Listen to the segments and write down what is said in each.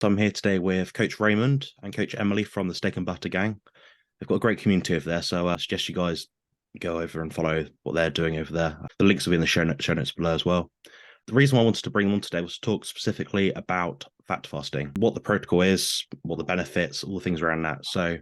So I'm here today with Coach Raymond and Coach Emily from the Steak and Butter Gang. They've got a great community over there, so I suggest you guys go over and follow what they're doing over there. The links will be in the show notes below as well. The reason why I wanted to bring them on today was to talk specifically about fat fasting, what the protocol is, what the benefits, all the things around that. So,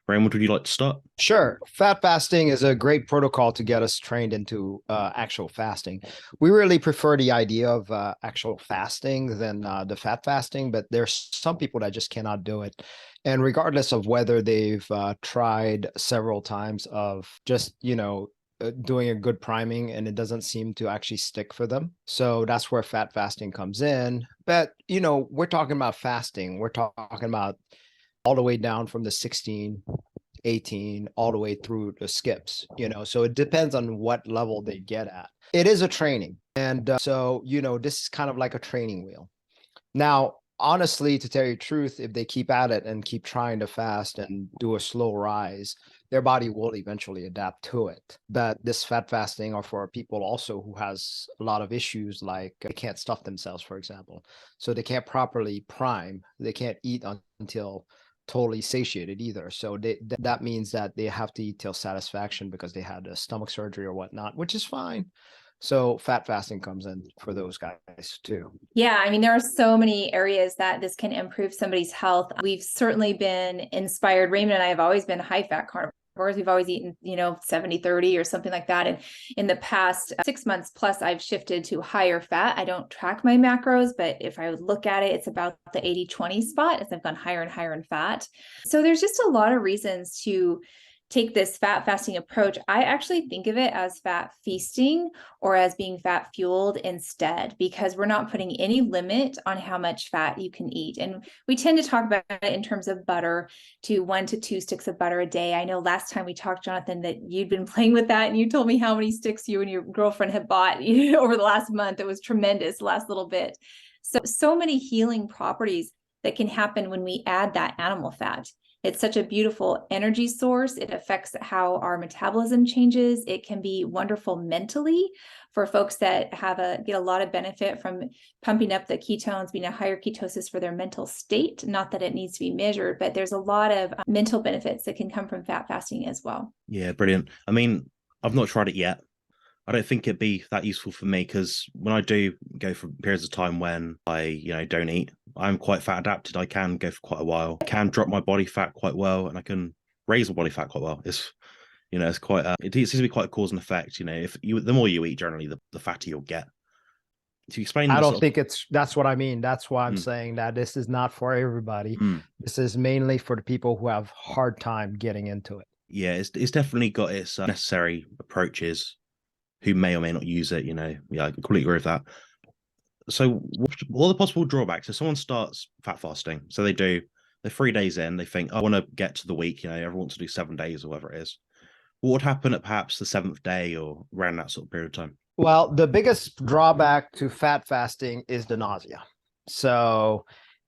Raymond, would you like to start? Sure. Fat fasting is a great protocol to get us trained into actual fasting. We really prefer the idea of actual fasting than the fat fasting, but there's some people that just cannot do it. And regardless of whether they've tried several times of just, doing a good priming and it doesn't seem to actually stick for them. So that's where fat fasting comes in. But, we're talking about fasting. We're talking about all the way down from the 16, 18, all the way through the skips, so it depends on what level they get at. It is a training. And so, this is kind of like a training wheel. Now, honestly, to tell you the truth, if they keep at it and keep trying to fast and do a slow rise, their body will eventually adapt to it. But this fat fasting are for people also who has a lot of issues, like they can't stuff themselves, for example. So they can't properly prime. They can't eat until totally satiated either. So that means that they have to eat till satisfaction because they had a stomach surgery or whatnot, which is fine. So fat fasting comes in for those guys too. Yeah, I mean, there are so many areas that this can improve somebody's health. We've certainly been inspired. Raymond and I have always been high fat carnivores. We've always eaten, 70-30 or something like that. And in the past 6 months plus, I've shifted to higher fat. I don't track my macros, but if I would look at it, it's about the 80-20 spot as I've gone higher and higher in fat. So there's just a lot of reasons to take this fat fasting approach. I actually think of it as fat feasting or as being fat fueled instead, because we're not putting any limit on how much fat you can eat. And we tend to talk about it in terms of butter, to 1 to 2 sticks of butter a day. I know last time we talked, Jonathan, that you'd been playing with that and you told me how many sticks you and your girlfriend had bought over the last month. It was tremendous, the last little bit. So many healing properties that can happen when we add that animal fat. It's such a beautiful energy source. It affects how our metabolism changes. It can be wonderful mentally for folks that get a lot of benefit from pumping up the ketones, being a higher ketosis for their mental state. Not that it needs to be measured, but there's a lot of mental benefits that can come from fat fasting as well. Yeah, brilliant. I mean, I've not tried it yet. I don't think it'd be that useful for me because when I do go for periods of time when I, don't eat, I'm quite fat adapted. I can go for quite a while. I can drop my body fat quite well, and I can raise my body fat quite well. It's quite. It seems to be quite a cause and effect. The more you eat, generally, the fatter you'll get. To explain, I don't think that's what I mean. That's why I'm saying that this is not for everybody. This is mainly for the people who have hard time getting into it. Yeah, it's definitely got its necessary approaches. Who may or may not use it, I completely agree with that. So what are the possible drawbacks? If someone starts fat fasting, so they're 3 days in, they think, I want to get to the week, everyone wants to do 7 days or whatever it is. What would happen at perhaps the 7th day or around that sort of period of time? Well, the biggest drawback to fat fasting is the nausea. So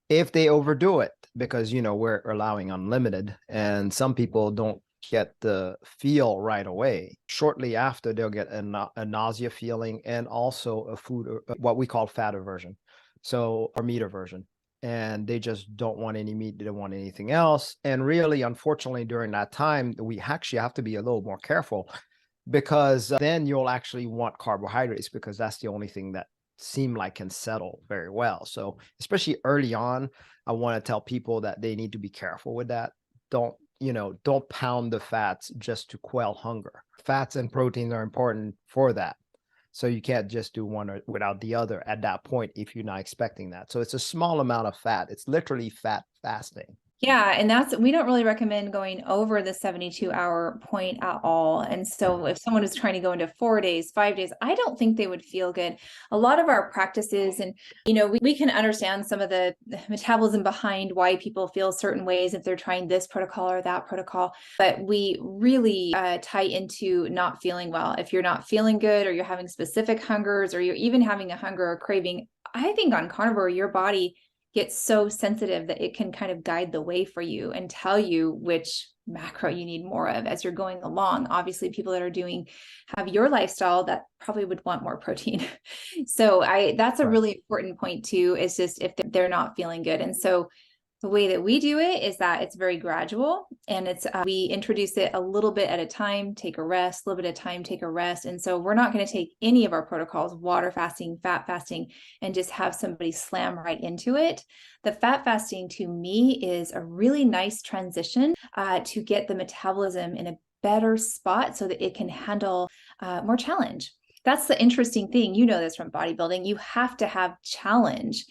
if they overdo it, because, we're allowing unlimited and some people don't get the feel right away, shortly after they'll get a nausea feeling and also a food, what we call fat aversion, or meat aversion, and they just don't want any meat, they don't want anything else. And really, unfortunately, during that time, we actually have to be a little more careful, because then you'll actually want carbohydrates, because that's the only thing that seem like can settle very well. So especially early on, I want to tell people that they need to be careful with that. Don't pound the fats just to quell hunger. Fats and proteins are important for that. So you can't just do one without the other at that point if you're not expecting that. So it's a small amount of fat. It's literally fat fasting. Yeah, and we don't really recommend going over the 72-hour point at all. And so if someone is trying to go into 4 days, 5 days, I don't think they would feel good. A lot of our practices, and we can understand some of the metabolism behind why people feel certain ways if they're trying this protocol or that protocol, but we really tie into not feeling well. If you're not feeling good, or you're having specific hungers, or you're even having a hunger or craving, I think on carnivore, your body get so sensitive that it can kind of guide the way for you and tell you which macro you need more of as you're going along. Obviously, people that have your lifestyle that probably would want more protein. So that's a really important point too, is just if they're not feeling good. And so the way that we do it is that it's very gradual, and we introduce it a little bit at a time, take a rest, a little bit at a time, take a rest. And so we're not going to take any of our protocols, water fasting, fat fasting, and just have somebody slam right into it. The fat fasting to me is a really nice transition to get the metabolism in a better spot so that it can handle more challenge. That's the interesting thing. You know this from bodybuilding. You have to have challenge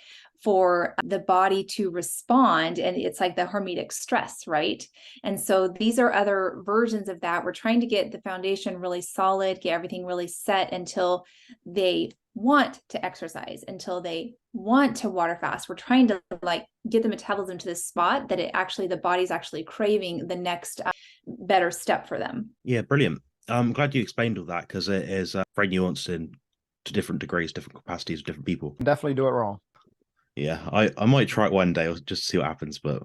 for the body to respond. And it's like the hormetic stress, right? And so these are other versions of that. We're trying to get the foundation really solid, get everything really set until they want to exercise, until they want to water fast. We're trying to like get the metabolism to this spot that the body's actually craving the next better step for them. Yeah, brilliant. I'm glad you explained all that, because it is very nuanced to different degrees, different capacities, different people. Definitely do it wrong. Yeah, I might try it one day just to see what happens, but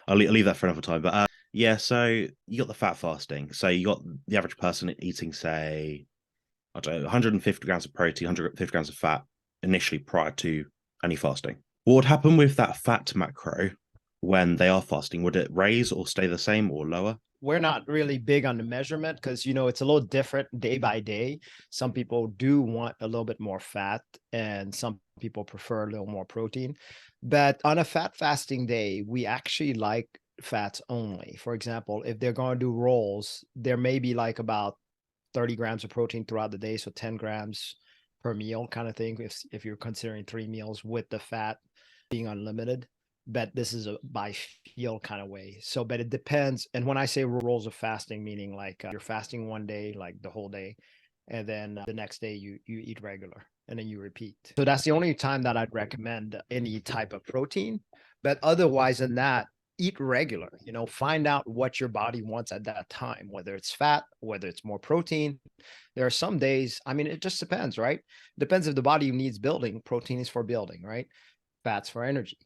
I'll leave that for another time. But yeah, so you got the fat fasting. So you got the average person eating, say, I don't know, 150 grams of protein, 150 grams of fat initially prior to any fasting. What would happen with that fat macro when they are fasting? Would it raise or stay the same or lower? We're not really big on the measurement because, it's a little different day by day. Some people do want a little bit more fat and some people prefer a little more protein. But on a fat fasting day, we actually like fats only. For example, if they're going to do rolls, there may be like about 30 grams of protein throughout the day. So 10 grams per meal kind of thing, if you're considering 3 meals with the fat being unlimited. But this is a by feel kind of way. So, but it depends. And when I say rolls of fasting, meaning like you're fasting one day, like the whole day, and then the next day you eat regular and then you repeat. So that's the only time that I'd recommend any type of protein. But otherwise than that, eat regular, find out what your body wants at that time, whether it's fat, whether it's more protein. There are some days, it just depends, right? Depends if the body needs building. Protein is for building, right? Fats for energy.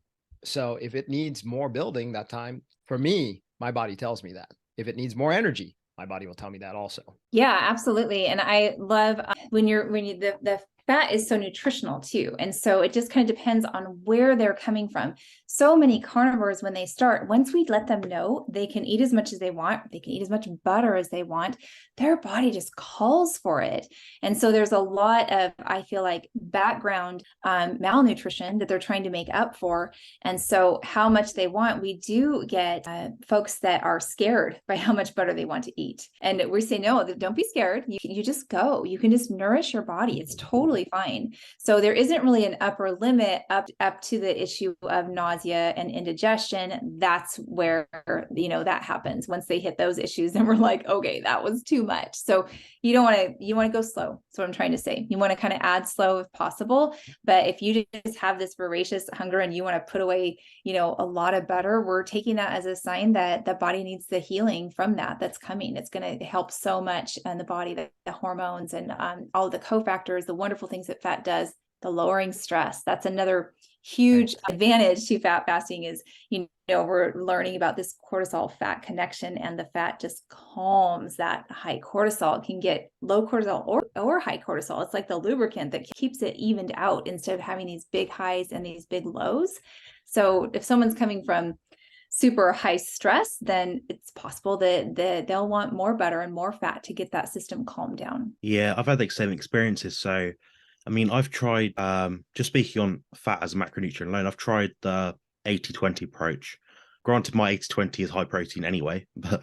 So if it needs more building that time, for me, my body tells me that. If it needs more energy, my body will tell me that also. Yeah, absolutely. And I love the fat is so nutritional too. And so it just kind of depends on where they're coming from. So many carnivores, when they start, once we let them know they can eat as much as they want, they can eat as much butter as they want, their body just calls for it. And so there's a lot of, I feel like, background malnutrition that they're trying to make up for. And so how much they want, we do get folks that are scared by how much butter they want to eat. And we say, no, don't be scared. You just go. You can just nourish your body. It's totally fine. So there isn't really an upper limit up to the issue of nausea and indigestion. That's where, that happens. Once they hit those issues, then we're like, okay, that was too much. So you want to go slow. That's what I'm trying to say. You want to kind of add slow if possible. But if you just have this voracious hunger and you want to put away, a lot of butter, we're taking that as a sign that the body needs the healing from that's coming. It's going to help so much in the body, the hormones and all the cofactors, the wonderful things that fat does, the lowering stress. That's another huge advantage to fat fasting is, we're learning about this cortisol fat connection, and the fat just calms that high cortisol. It can get low cortisol or high cortisol. It's like the lubricant that keeps it evened out instead of having these big highs and these big lows. So if someone's coming from super high stress, then it's possible that they'll want more butter and more fat to get that system calmed down. Yeah, I've had the same experiences. So I've tried, just speaking on fat as a macronutrient alone, I've tried the 80-20 approach. Granted, my 80-20 is high protein anyway, but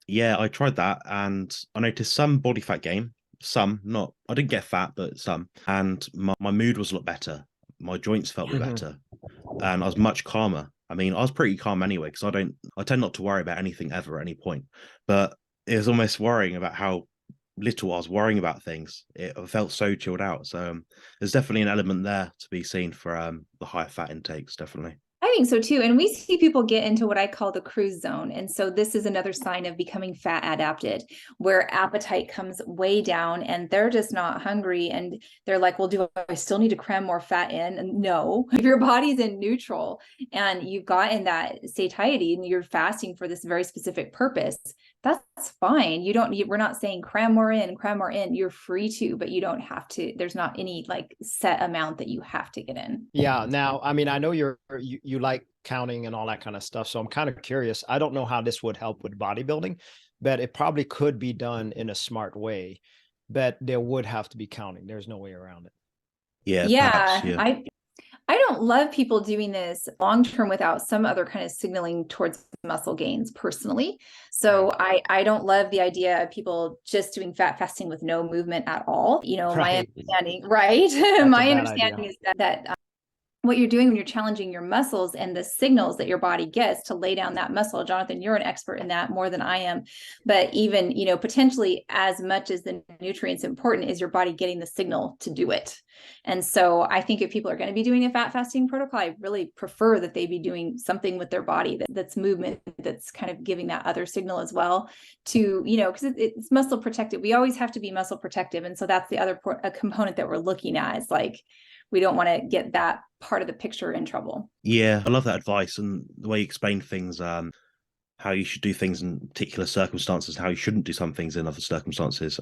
yeah, I tried that and I noticed some body fat gain, some not. I didn't get fat, but some. And my mood was a lot better. My joints felt better and I was much calmer. I was pretty calm anyway, because I tend not to worry about anything ever at any point. But it was almost worrying about how little I was worrying about things. It felt so chilled out. So there's definitely an element there to be seen for the higher fat intakes, definitely. I I think so too. And we see people get into what I call the cruise zone. And so this is another sign of becoming fat adapted, where appetite comes way down and they're just not hungry. And they're like, well, do I still need to cram more fat in? And no, if your body's in neutral and you've gotten that satiety and you're fasting for this very specific purpose, that's fine. You don't need, we're not saying cram more in, cram more in. You're free to, but you don't have to. There's not any like set amount that you have to get in. Yeah. Now, I mean, I know you like counting and all that kind of stuff. So I'm kind of curious. I don't know how this would help with bodybuilding, but it probably could be done in a smart way, but there would have to be counting. There's no way around it. Yeah. Perhaps, yeah. I don't love people doing this long term without some other kind of signaling towards muscle gains personally. So I don't love the idea of people just doing fat fasting with no movement at all. You know, my understanding, right? My understanding is that what you're doing when you're challenging your muscles and the signals that your body gets to lay down that muscle. Jonathan, you're an expert in that more than I am, but even, you know, potentially as much as the nutrients important is your body getting the signal to do it. And so I think if people are going to be doing a fat fasting protocol, I really prefer that they be doing something with their body that's movement, that's kind of giving that other signal as well to, you know, because it's muscle protective. We always have to be muscle protective. And so that's the other component that we're looking at is like, we don't want to get that part of the picture in trouble. Yeah, I love that advice and the way you explain things, how you should do things in particular circumstances, how you shouldn't do some things in other circumstances.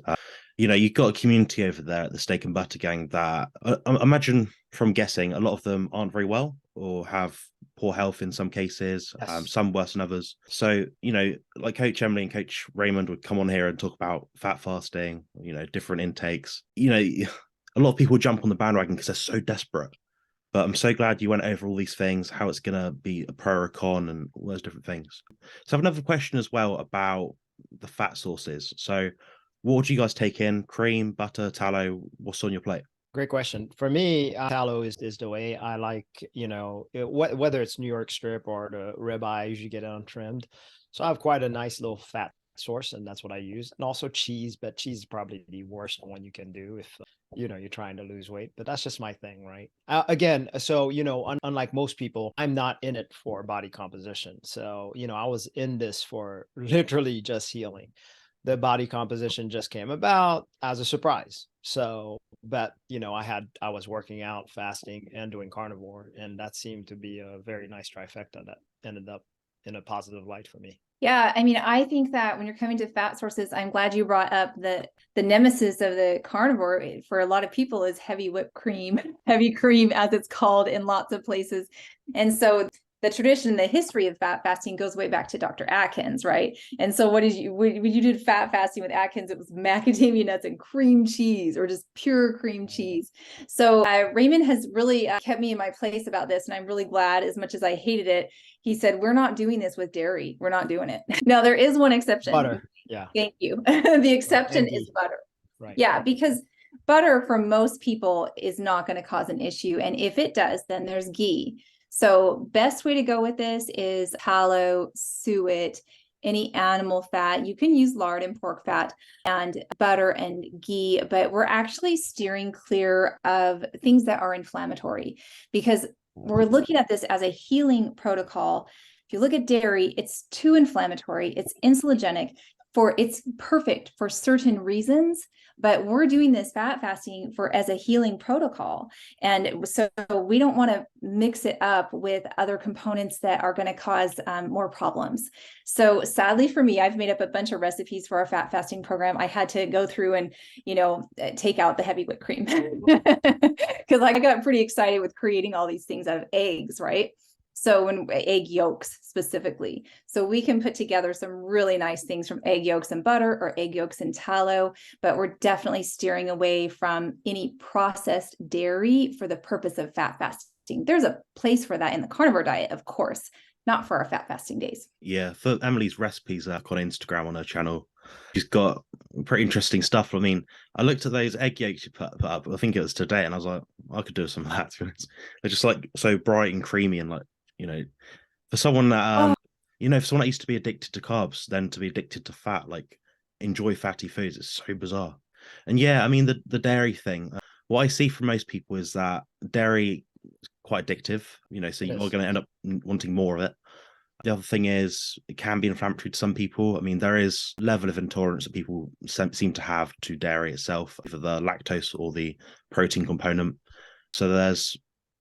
You know, you've got a community over there at the Steak and Butter Gang that I imagine from guessing, a lot of them aren't very well or have poor health in some cases, Yes. some worse than others. So, you know, like Coach Emily and Coach Raymond would come on here and talk about fat fasting, you know, different intakes. You know, a lot of people jump on the bandwagon because they're so desperate. But I'm so glad you went over all these things, how it's going to be a pro or a con and all those different things. So I have another question as well about the fat sources. So what would you guys take in? Cream, butter, tallow? What's on your plate? Great question. For me, tallow is the way I like, you know, whether it's New York strip or the ribeye, I usually get it untrimmed. So I have quite a nice little fat source, and that's what I use. And also cheese, but cheese is probably the worst one you can do if you know you're trying to lose weight. But that's just my thing, right? Again, so you know, unlike most people, I'm not in it for body composition. So you know, I was in this for literally just healing. The body composition just came about as a surprise. So, but you know, I was working out, fasting, and doing carnivore, and that seemed to be a very nice trifecta that ended up in a positive light for me. Yeah, I mean, I think that when you're coming to fat sources, I'm glad you brought up the nemesis of the carnivore for a lot of people is heavy whipped cream, heavy cream as it's called in lots of places. And so the tradition, the history of fat fasting goes way back to Dr. Atkins, right? And so when you did fat fasting with Atkins, it was macadamia nuts and cream cheese or just pure cream cheese. So Raymond has really kept me in my place about this. And I'm really glad, as much as I hated it, he said, we're not doing this with dairy. We're not doing it. Now, there is one exception. Butter. Yeah. Thank you. The exception is butter. Right. Yeah, because butter for most people is not going to cause an issue. And if it does, then there's ghee. So best way to go with this is tallow, suet, any animal fat. You can use lard and pork fat and butter and ghee, but we're actually steering clear of things that are inflammatory because we're looking at this as a healing protocol. If you look at dairy, it's too inflammatory, it's insulinogenic. It's perfect for certain reasons, but we're doing this fat fasting as a healing protocol. And so we don't want to mix it up with other components that are going to cause more problems. So sadly for me, I've made up a bunch of recipes for our fat fasting program. I had to go through and, you know, take out the heavy whipped cream because I got pretty excited with creating all these things out of eggs, right? So when egg yolks specifically, so we can put together some really nice things from egg yolks and butter or egg yolks and tallow, but we're definitely steering away from any processed dairy for the purpose of fat fasting. There's a place for that in the carnivore diet, of course, not for our fat fasting days. Yeah, for Emily's recipes on Instagram on her channel, she's got pretty interesting stuff. I mean, I looked at those egg yolks you put up, I think it was today, and I was like, I could do some of that. They're just like so bright and creamy and like, you know, for someone that, you know, for someone that used to be addicted to carbs, then to be addicted to fat, like enjoy fatty foods, it's so bizarre. And yeah, I mean, the dairy thing, what I see from most people is that dairy is quite addictive, so It you're is. going to end up wanting more of it. The other thing is it can be inflammatory to some people. I mean, there is level of intolerance that people seem to have to dairy itself, either the lactose or the protein component. So there's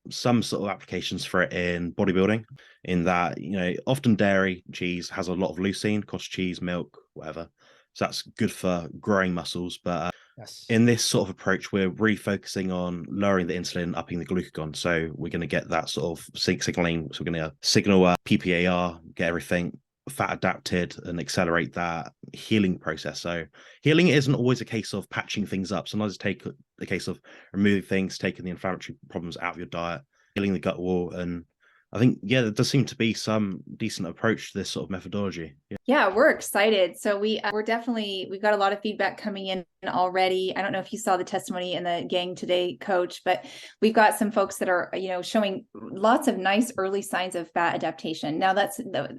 some sort of applications for it in bodybuilding, in that, often dairy, cheese has a lot of leucine, cottage cheese, milk, whatever. So that's good for growing muscles. But Yes. in this sort of approach, we're refocusing on lowering the insulin, upping the glucagon. So we're going to get that sort of signaling. So we're going to signal PPAR, get everything fat adapted and accelerate that healing process. So healing isn't always a case of patching things up. Sometimes it's a case of removing things, taking the inflammatory problems out of your diet, healing the gut wall. And I think, there does seem to be some decent approach to this sort of methodology. Yeah, we're excited. So we've got a lot of feedback coming in already. I don't know if you saw the testimony in the gang today, Coach, but we've got some folks that are, showing lots of nice early signs of fat adaptation. Now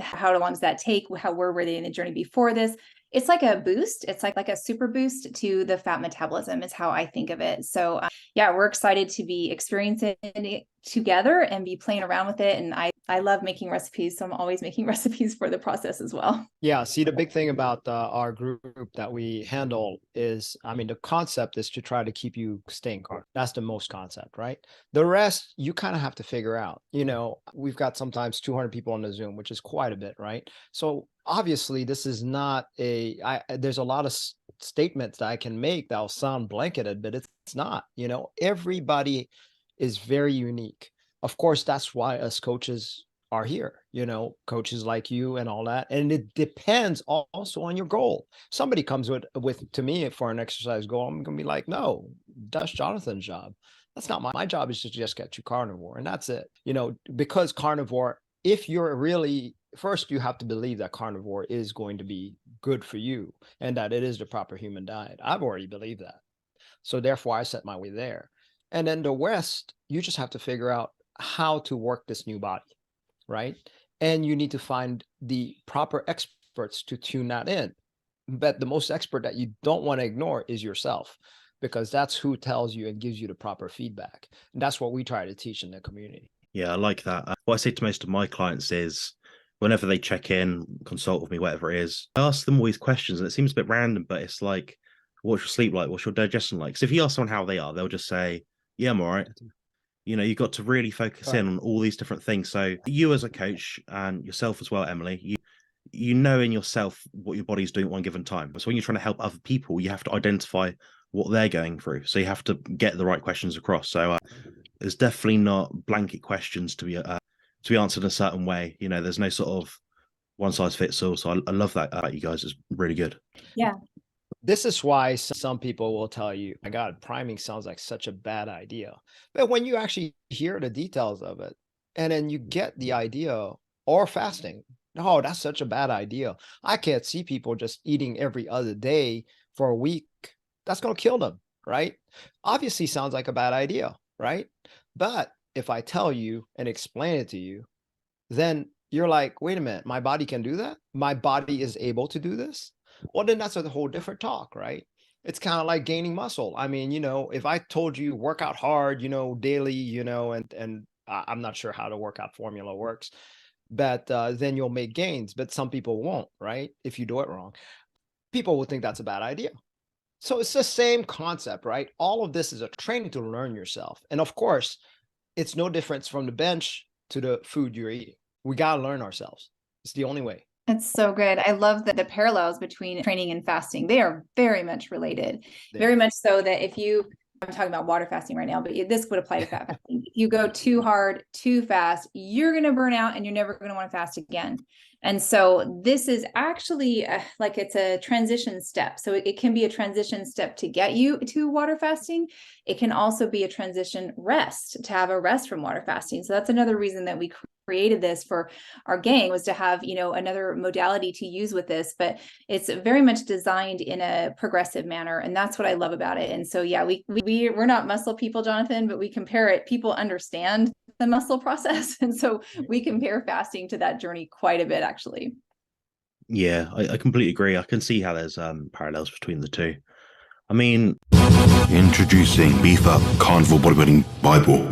how long does that take? Where were they in the journey before this? It's like a boost. It's like a super boost to the fat metabolism is how I think of it. So we're excited to be experiencing it together and be playing around with it. And I love making recipes. So I'm always making recipes for the process as well. Yeah. See, the big thing about our group that we handle is, the concept is to try to keep you staying carnivore. That's the most concept, right? The rest, you kind of have to figure out. We've got sometimes 200 people on the Zoom, which is quite a bit, right? So obviously, this is not there's a lot of statements that I can make that'll sound blanketed, but it's not. Everybody is very unique. Of course, that's why us coaches are here, coaches like you and all that. And it depends also on your goal. Somebody comes with to me for an exercise goal, I'm going to be like, no, that's Jonathan's job. That's not my job, is to just get you carnivore. And that's it, because carnivore, if you're really, first, you have to believe that carnivore is going to be good for you and that it is the proper human diet. I've already believed that. So therefore I set my way there. And then the West, you just have to figure out how to work this new body, right? And you need to find the proper experts to tune that in. But the most expert that you don't want to ignore is yourself, because that's who tells you and gives you the proper feedback. And that's what we try to teach in the community. Yeah, I like that. What I say to most of my clients is, whenever they check in, consult with me, whatever it is, I ask them all these questions, and it seems a bit random, but it's like, what's your sleep like? What's your digestion like? So if you ask someone how they are, they'll just say, yeah, I'm all right. You've got to really focus in on all these different things. So you as a coach, and yourself as well, Emily, you know in yourself what your body's doing at one given time. So when you're trying to help other people, you have to identify what they're going through. So you have to get the right questions across. So there's definitely not blanket questions to be answered in a certain way. There's no sort of one size fits all. So I love that about you guys. It's really good. Yeah. This is why some people will tell you, my God, priming sounds like such a bad idea. But when you actually hear the details of it, and then you get the idea, or fasting, oh, that's such a bad idea. I can't see people just eating every other day for a week. That's going to kill them, right? Obviously sounds like a bad idea, right? But if I tell you and explain it to you, then you're like, wait a minute, my body can do that? My body is able to do this? Well, then that's a whole different talk, right? It's kind of like gaining muscle. If I told you work out hard, daily, and I'm not sure how the workout formula works, but then you'll make gains, but some people won't, right? If you do it wrong, people will think that's a bad idea. So it's the same concept, right? All of this is a training to learn yourself. And of course, it's no difference from the bench to the food you're eating. We got to learn ourselves. It's the only way. It's so good. I love the parallels between training and fasting. They are very much related, very much so that I'm talking about water fasting right now, but this would apply to fat fasting. If you go too hard, too fast, you're going to burn out and you're never going to want to fast again. And so this is actually it's a transition step. So it can be a transition step to get you to water fasting. It can also be a transition rest, to have a rest from water fasting. So that's another reason that we created this for our gang, was to have, another modality to use with this, but it's very much designed in a progressive manner. And that's what I love about it. And so, yeah, we're not muscle people, Jonathan, but we compare it. People understand the muscle process. And so we compare fasting to that journey quite a bit, actually. Yeah, I completely agree. I can see how there's parallels between the two. I mean, introducing Beef Up Carnivore Bodybuilding Bible.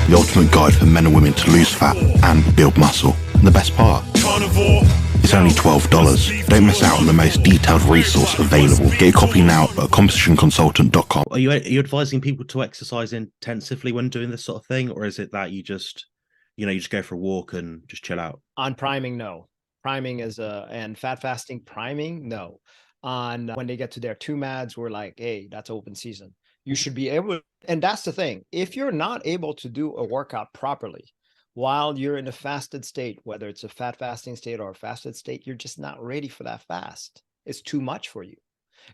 the ultimate guide for men and women to lose fat and build muscle. And the best part, Carnivore. it's only $12. Don't miss out on the most detailed resource available. Get a copy now at compositionconsultant.com. Are you advising people to exercise intensively when doing this sort of thing, or is it that you just, you just go for a walk and just chill out? On priming, no. Priming is and fat fasting priming, no. On when they get to their 2 MADs, we're like, hey, that's open season. You should be able, and that's the thing. If you're not able to do a workout properly while you're in a fasted state, whether it's a fat fasting state or a fasted state, you're just not ready for that fast. It's too much for you.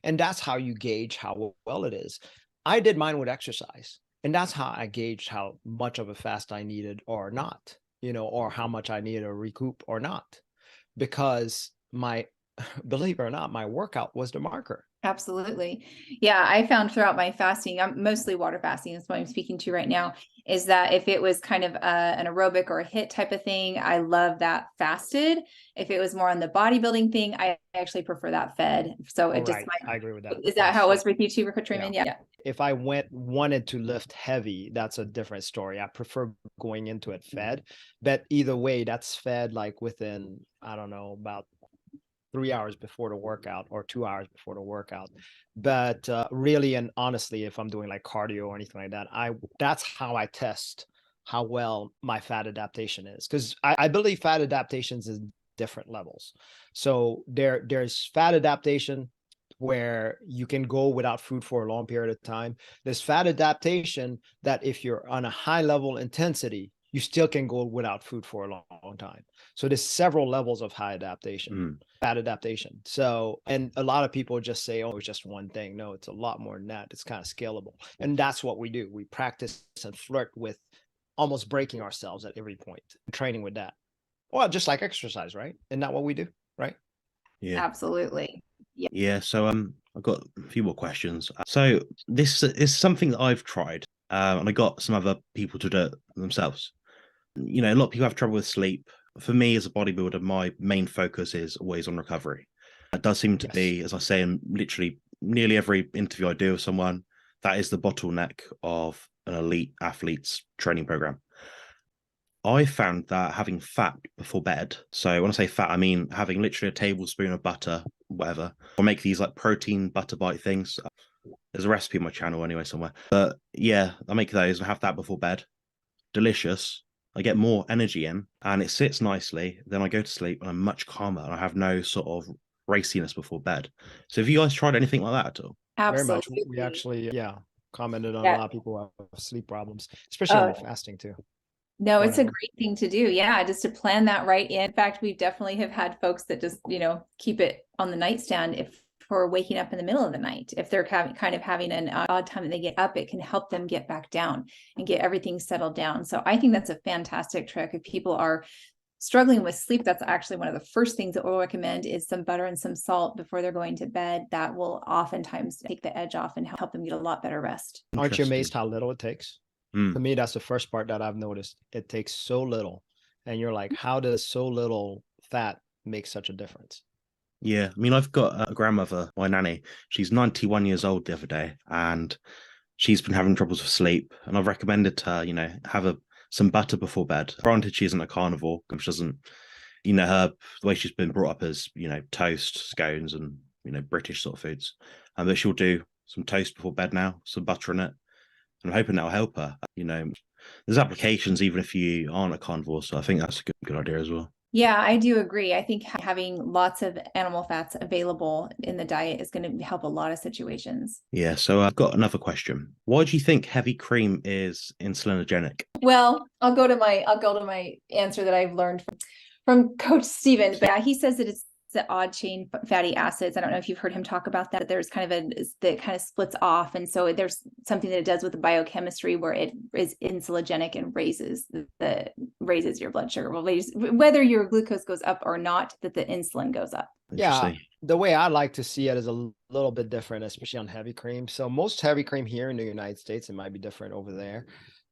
And that's how you gauge how well it is. I did mine with exercise, and that's how I gauged how much of a fast I needed or not, or how much I needed to recoup or not, because believe it or not, my workout was the marker. Absolutely. Yeah, I found throughout my fasting, I'm mostly water fasting, that's what I'm speaking to right now, is that if it was kind of an aerobic or a HIIT type of thing, I love that fasted. If it was more on the bodybuilding thing, I actually prefer that fed. So it just I agree with that. Is that how it was with you too, Raymond? Yeah. If I wanted to lift heavy, that's a different story. I prefer going into it fed, but either way, that's fed like within, I don't know, about 3 hours before the workout or 2 hours before the workout. But really and honestly, if I'm doing like cardio or anything like that, that's how I test how well my fat adaptation is, because I believe fat adaptations is different levels. So there's fat adaptation where you can go without food for a long period of time. There's fat adaptation that if you're on a high level intensity, you still can go without food for a long time. So there's several levels of high adaptation, fat adaptation. So, and a lot of people just say, oh, it's just one thing. No, it's a lot more than that. It's kind of scalable. And that's what we do. We practice and flirt with almost breaking ourselves at every point, training with that. Well, just like exercise, right? Isn't that what we do, right? Yeah, absolutely. Yeah. So I've got a few more questions. So this is something that I've tried, and I got some other people to do it themselves. A lot of people have trouble with sleep. For me as a bodybuilder, my main focus is always on recovery. It does seem to be, as I say in literally nearly every interview I do with someone, that is the bottleneck of an elite athlete's training program. I found that having fat before bed, so when I say fat, I mean having literally a tablespoon of butter, whatever, or make these like protein butter bite things. There's a recipe on my channel anyway somewhere. But yeah, I make those and have that before bed. Delicious. I get more energy in and it sits nicely. Then I go to sleep and I'm much calmer and I have no sort of raciness before bed. So have you guys tried anything like that at all? Absolutely. Very much. We actually, commented on a lot of people who have sleep problems, especially when they're fasting too. No, it's a great thing to do. Yeah, just to plan that right in. In fact, we definitely have had folks that just, keep it on the nightstand for waking up in the middle of the night. If they're kind of having an odd time that they get up, it can help them get back down and get everything settled down. So I think that's a fantastic trick. If people are struggling with sleep, that's actually one of the first things that we'll recommend is some butter and some salt before they're going to bed. That will oftentimes take the edge off and help them get a lot better rest. Aren't you amazed how little it takes? To me, that's the first part that I've noticed. It takes so little. And you're like, how does so little fat make such a difference? Yeah. I mean, I've got a grandmother, my nanny. She's 91 years old the other day, and she's been having troubles with sleep. And I've recommended to her, have some butter before bed. Granted, she isn't a carnivore. She doesn't, the way she's been brought up is, toast, scones, and, British sort of foods. But she'll do some toast before bed now, some butter in it. And I'm hoping that'll help her. There's applications even if you aren't a carnivore, so I think that's a good idea as well. Yeah, I do agree. I think having lots of animal fats available in the diet is going to help a lot of situations. Yeah, so I've got another question. Why do you think heavy cream is insulinogenic? Well, I'll go to my answer that I've learned from Coach Steven. But yeah, he says that it's the odd chain fatty acids. I don't know if you've heard him talk about that. There's kind of that kind of splits off. And so there's something that it does with the biochemistry where it is insulinogenic and raises your blood sugar. Well, whether your glucose goes up or not, that the insulin goes up. Yeah. The way I like to see it is a little bit different, especially on heavy cream. So most heavy cream here in the United States, it might be different over there,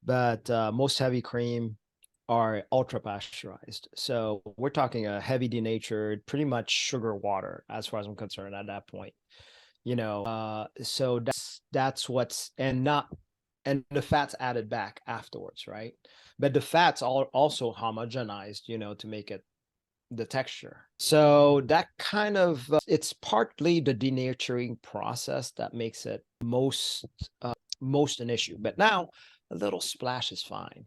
but most heavy cream are ultra pasteurized. So we're talking a heavy denatured, pretty much sugar water, as far as I'm concerned at that point. So that's what's, and not and the fat's added back afterwards, right? But the fat's also homogenized, to make it the texture. So that kind of, it's partly the denaturing process that makes it most an issue. But now a little splash is fine.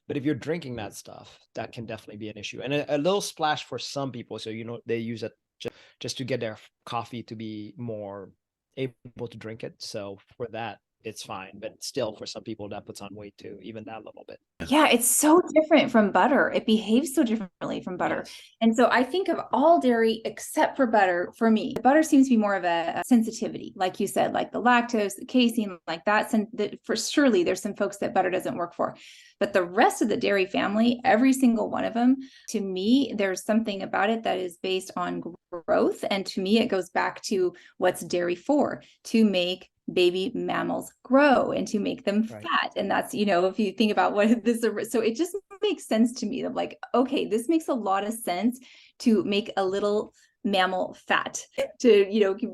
But if you're drinking that stuff, that can definitely be an issue. And a little splash for some people, so they use it just to get their coffee to be more able to drink it. So for that, it's fine. But still, for some people, that puts on weight too, even that little bit. Yeah, it's so different from butter. It behaves so differently from butter. Yes. And so I think of all dairy except for butter. For me, butter seems to be more of a sensitivity, like you said, like the lactose, the casein, like that. For surely there's some folks that butter doesn't work for. But the rest of the dairy family, every single one of them, to me, there's something about it that is based on growth. And to me, it goes back to what's dairy for, to make baby mammals grow and to make them fat. And that's, if you think about what this is, so it just makes sense to me. I'm like, okay, this makes a lot of sense to make a little mammal fat to,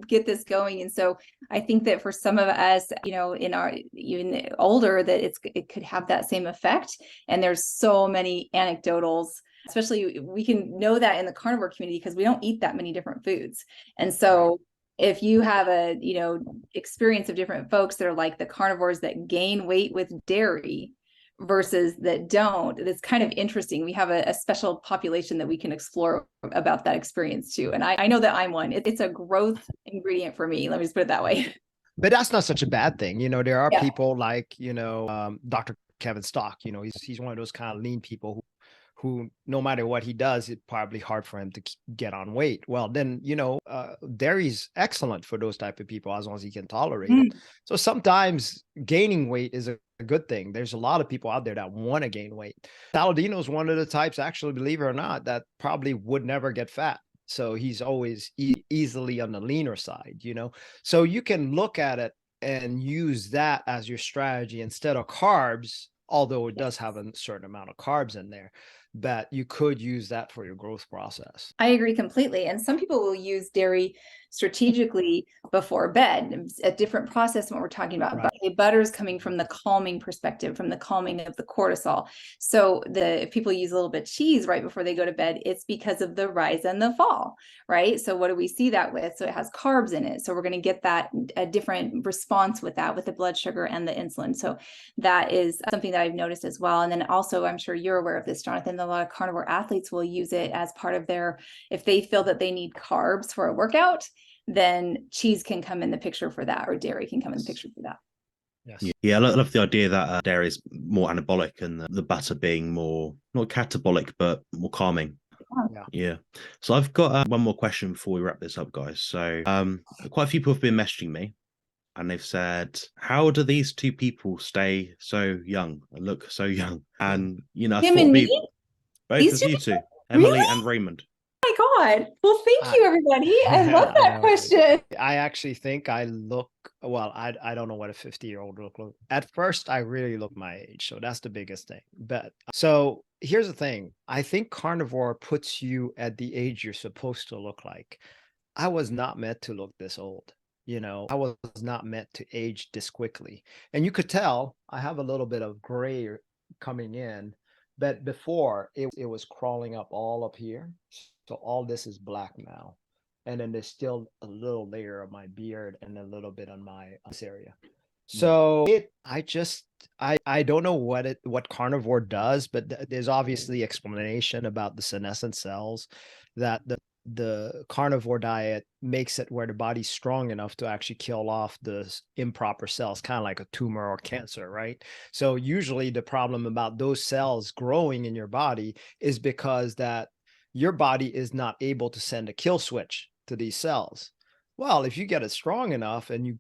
get this going. And so I think that for some of us, in our even older, that it could have that same effect. And there's so many anecdotals, especially we can know that in the carnivore community because we don't eat that many different foods. And so if you have a, experience of different folks that are like the carnivores that gain weight with dairy versus that don't, that's kind of interesting. We have a special population that we can explore about that experience too. And I know that I'm one. It's a growth ingredient for me. Let me just put it that way. But that's not such a bad thing. There are people like, Dr. Kevin Stock, he's one of those kind of lean people who no matter what he does, it's probably hard for him to get on weight. Well, then, dairy's excellent for those type of people as long as he can tolerate it. So sometimes gaining weight is a good thing. There's a lot of people out there that want to gain weight. Saladino is one of the types, actually, believe it or not, that probably would never get fat. So he's always easily on the leaner side, So you can look at it and use that as your strategy instead of carbs, although it does have a certain amount of carbs in there. That you could use that for your growth process. I agree completely. And some people will use dairy strategically before bed, a different process than what we're talking about. Right. But butter is coming from the calming perspective, from the calming of the cortisol. So if people use a little bit of cheese right before they go to bed, it's because of the rise and the fall, right? So what do we see that with? So it has carbs in it. So we're going to get a different response with that, with the blood sugar and the insulin. So that is something that I've noticed as well. And then also, I'm sure you're aware of this, Jonathan, a lot of carnivore athletes will use it as part of if they feel that they need carbs for a workout, then cheese can come in the picture for that, or dairy can come in the picture for that. Yes. Yeah, I love the idea that dairy is more anabolic and the butter being more, not catabolic, but more calming. Yeah. So I've got one more question before we wrap this up, guys. So quite a few people have been messaging me and they've said, how do these two people stay so young and look so young? And, I Him thought and me? both These of you two, Emily and Raymond. Oh my God. Well, thank you, everybody. I love that question. I actually think I look, well, I don't know what a 50-year-old look like. At first, I really look my age. So that's the biggest thing. But so here's the thing. I think carnivore puts you at the age you're supposed to look like. I was not meant to look this old. I was not meant to age this quickly. And you could tell I have a little bit of gray coming in. But before, it was crawling up all up here. So all this is black now. And then there's still a little layer of my beard and a little bit on this area. So I don't know what carnivore does, but there's obviously explanation about the senescent cells that the carnivore diet makes it where the body's strong enough to actually kill off the improper cells, kind of like a tumor or cancer, right? So usually the problem about those cells growing in your body is because that your body is not able to send a kill switch to these cells. Well, if you get it strong enough and you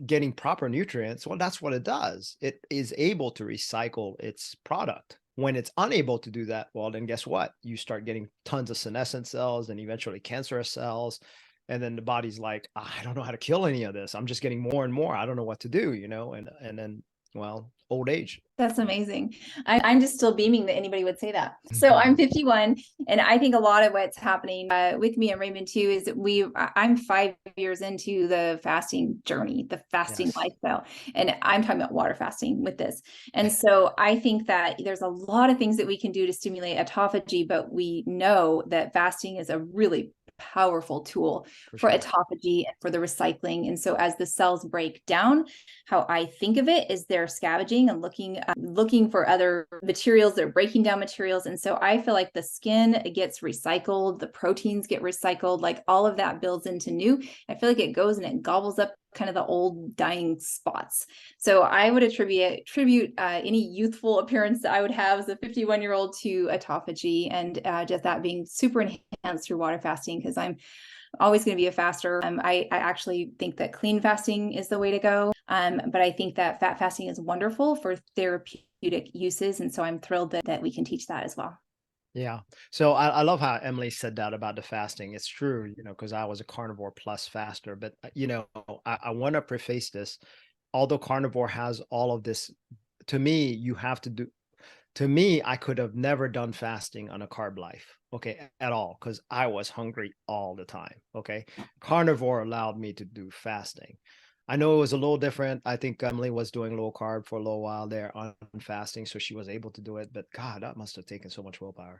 getting proper nutrients, well, that's what it does. It is able to recycle its product. When it's unable to do that, well, then guess what? You start getting tons of senescent cells and eventually cancerous cells. And then the body's like, I don't know how to kill any of this. I'm just getting more and more. I don't know what to do, and then well, old age. That's amazing. I'm just still beaming that anybody would say that. So I'm 51, and I think a lot of what's happening with me and Raymond too is that I'm 5 years into the fasting journey, the fasting lifestyle, and I'm talking about water fasting with this. And so I think that there's a lot of things that we can do to stimulate autophagy, but we know that fasting is a really powerful tool for autophagy and for the recycling. And so as the cells break down, how I think of it is they're scavenging and looking for other materials. They're breaking down materials. And so I feel like the skin gets recycled, the proteins get recycled, like all of that builds into new. I feel like it goes and it gobbles up kind of the old dying spots. So I would attribute any youthful appearance that I would have as a 51-year-old to autophagy, and just that being super enhanced through water fasting, because I'm always going to be a faster. I actually think that clean fasting is the way to go. But I think that fat fasting is wonderful for therapeutic uses. And so I'm thrilled that we can teach that as well. Yeah. So I love how Emily said that about the fasting. It's true, because I was a carnivore plus faster, but I want to preface this. Although carnivore has all of this, to me, I could have never done fasting on a carb life. Okay. At all. Cause I was hungry all the time. Okay. Carnivore allowed me to do fasting. I know it was a little different. I think Emily was doing low carb for a little while there on fasting, so she was able to do it. But God, that must have taken so much willpower.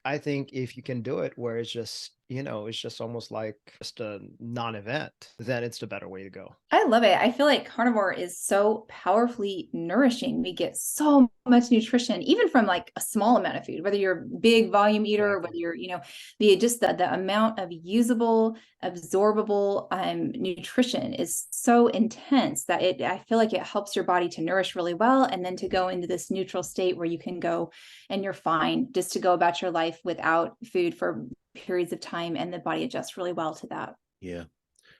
I think if you can do it where it's just, it's just almost like just a non-event, then it's the better way to go. I love it. I feel like carnivore is so powerfully nourishing. We get so much nutrition, even from like a small amount of food, whether you're a big volume eater, or whether you're, the amount of usable, absorbable nutrition is so intense that I feel like it helps your body to nourish really well. And then to go into this neutral state where you can go and you're fine just to go about your life without food for periods of time, and the body adjusts really well to that. Yeah.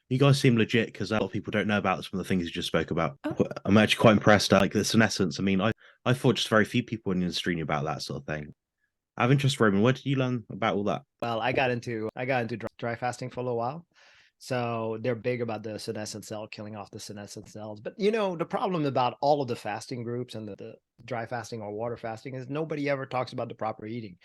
You guys seem legit, because a lot of people don't know about some of the things you just spoke about. Oh. I'm actually quite impressed. Like the senescence. I mean, I thought just very few people in the industry knew about that sort of thing. I have interest, Raymond. Where did you learn about all that? Well, I got into dry fasting for a little while. So they're big about the senescent cell, killing off the senescent cells. But the problem about all of the fasting groups and the dry fasting or water fasting is nobody ever talks about the proper eating.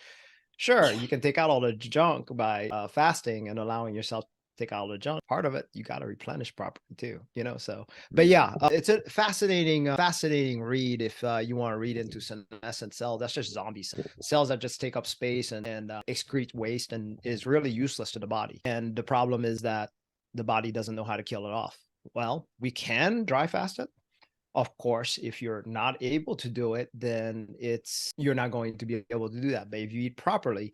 Sure, you can take out all the junk by fasting and allowing yourself to take out all the junk. Part of it, you got to replenish properly too, So, but yeah, it's a fascinating read if you want to read into senescent cells. That's just zombie cells that just take up space and excrete waste and is really useless to the body. And the problem is that the body doesn't know how to kill it off. Well, we can dry fast it. Of course, if you're not able to do it, then you're not going to be able to do that. But if you eat properly,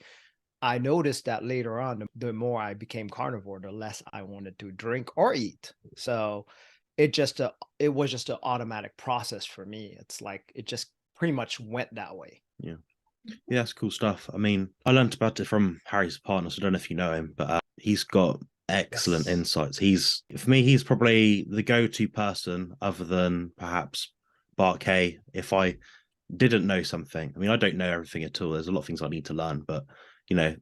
I noticed that later on, the more I became carnivore, the less I wanted to drink or eat. So it was just an automatic process for me. It's like it just pretty much went that way. Yeah, that's cool stuff. I mean, I learned about it from Harry's partner, so I don't know if you know him, but he's got excellent insights. For me, he's probably the go-to person, other than perhaps Bart K, if I didn't know something. I mean, I don't know everything at all. There's a lot of things I need to learn, but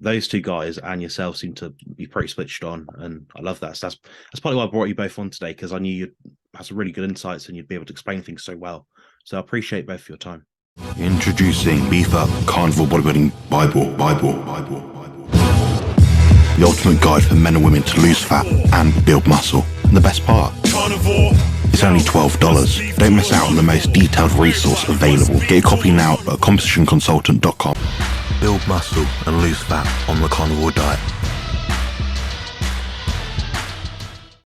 those two guys and yourself seem to be pretty switched on, and I love that. So that's probably why I brought you both on today, because I knew you'd have some really good insights and you'd be able to explain things so well. So I appreciate both of your time. Introducing Beef Up Carnivore Bodybuilding Bible. The ultimate guide for men and women to lose fat and build muscle. And the best part, it's only $12. Don't miss out on the most detailed resource available. Get a copy now at compositionconsultant.com. Build muscle and lose fat on the carnivore diet.